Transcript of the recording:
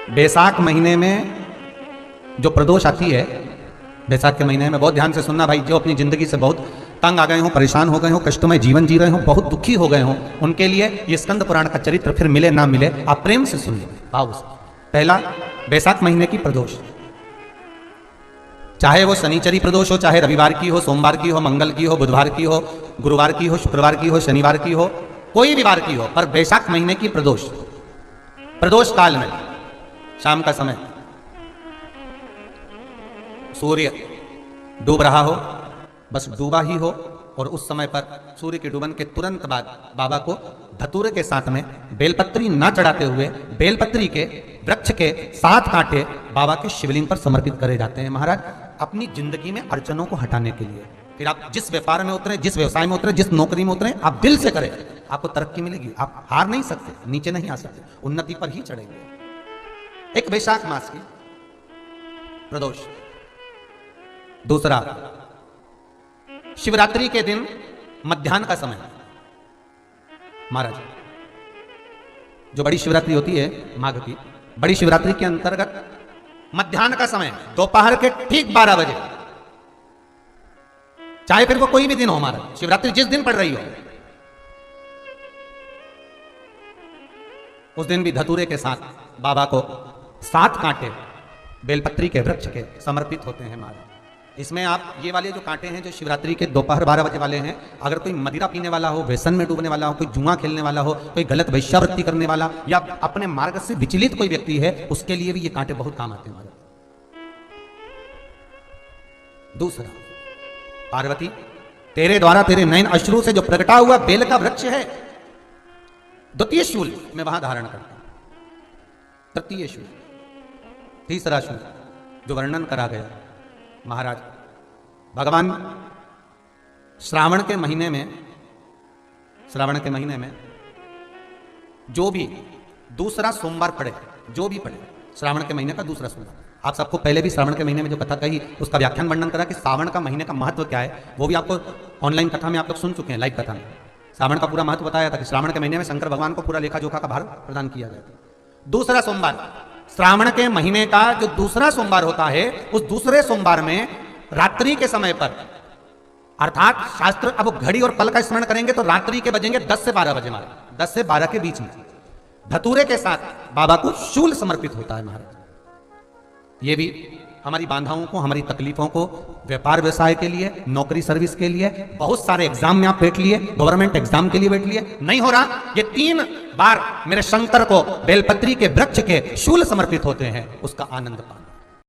बैसाख महीने में जो प्रदोष आती है, बैसाख के महीने में बहुत ध्यान से सुनना भाई, जो अपनी जिंदगी से बहुत तंग आ गए हो, परेशान हो गए हो, कष्टमय जीवन जी रहे हो, बहुत दुखी हो गए हो, उनके लिए ये स्कंद पुराण का चरित्र फिर मिले ना मिले आप प्रेम से सुन लो भाव से। पहला, बैसाख महीने की प्रदोष, चाहे वो शनिचरी प्रदोष हो, चाहे रविवार की हो, सोमवार की हो, मंगल की हो, बुधवार की हो, गुरुवार की हो, शुक्रवार की हो, शनिवार की हो, कोई भी वार की हो, पर बैसाख महीने की प्रदोष, प्रदोष काल में शाम का समय सूर्य डूब रहा हो, बस डूबा ही हो, और उस समय पर सूर्य के डूबन के तुरंत बाद बाबा को धतूरे के साथ में बेलपत्री ना चढ़ाते हुए बेलपत्री के वृक्ष के 7 कांटे बाबा के शिवलिंग पर समर्पित करे जाते हैं महाराज, अपनी जिंदगी में अड़चनों को हटाने के लिए। फिर आप जिस व्यापार में उतरे, जिस व्यवसाय में उतरे, जिस नौकरी में उतरे, आप दिल से करें, आपको तरक्की मिलेगी। आप हार नहीं सकते, नीचे नहीं आ सकते, उन्नति पर ही चढ़ेंगे। एक बैसाख मास की प्रदोष। दूसरा, शिवरात्रि के दिन मध्याह्न का समय महाराज, जो बड़ी शिवरात्रि होती है माघ की, बड़ी शिवरात्रि के अंतर्गत मध्याह्न का समय, दोपहर के ठीक 12 बजे, चाहे फिर वो कोई भी दिन हो महाराज, शिवरात्रि जिस दिन पड़ रही हो, उस दिन भी धतूरे के साथ बाबा को 7 कांटे बेलपत्री के वृक्ष के समर्पित होते हैं महाराज। इसमें आप ये वाले जो कांटे हैं जो शिवरात्रि के दोपहर 12 बजे वाले हैं, अगर कोई मदिरा पीने वाला हो, व्यसन में डूबने वाला हो, कोई जुआ खेलने वाला हो, कोई गलत वैश्यावृत्ति करने वाला या अपने मार्ग से विचलित कोई व्यक्ति है, उसके लिए भी ये कांटे बहुत काम आते हैं महाराज। दूसरा, पार्वती तेरे द्वारा तेरे नयन अश्रु से जो प्रगटा हुआ बेल का वृक्ष है, द्वितीय शूल मैं वहां धारण करता हूं, तृतीय शूल, तीसरा शूल जो वर्णन करा गया महाराज। भगवान श्रावण के महीने में, श्रावण के महीने में जो भी दूसरा सोमवार पड़े, जो भी पड़े श्रावण के महीने का दूसरा सोमवार, आप सबको पहले भी श्रावण के महीने में जो कथा कही उसका व्याख्यान वर्णन करा कि श्रावण का महीने का महत्व क्या है, वो भी आपको ऑनलाइन कथा में आप लोग सुन चुके हैं, लाइव कथा में श्रावण का पूरा महत्व बताया था कि श्रावण के महीने में शंकर भगवान को पूरा लेखा जोखा का भार प्रदान किया गया था। दूसरा सोमवार, श्रावण के महीने का जो दूसरा सोमवार होता है, उस दूसरे सोमवार में रात्रि के समय पर, अर्थात शास्त्र अब घड़ी और पल का स्मरण करेंगे तो रात्रि के बजेंगे 10 से 12 बजे महाराज, 10 से 12 के बीच में धतूरे के साथ बाबा को शूल समर्पित होता है महाराज। ये भी हमारी बाधाओं को, हमारी तकलीफों को, व्यापार व्यवसाय के लिए, नौकरी सर्विस के लिए, बहुत सारे एग्जाम में आप बैठ लिए, गवर्नमेंट एग्जाम के लिए बैठ लिए, नहीं हो रहा, ये 3 बार मेरे शंकर को बेलपत्री के वृक्ष के शूल समर्पित होते हैं, उसका आनंद पाना।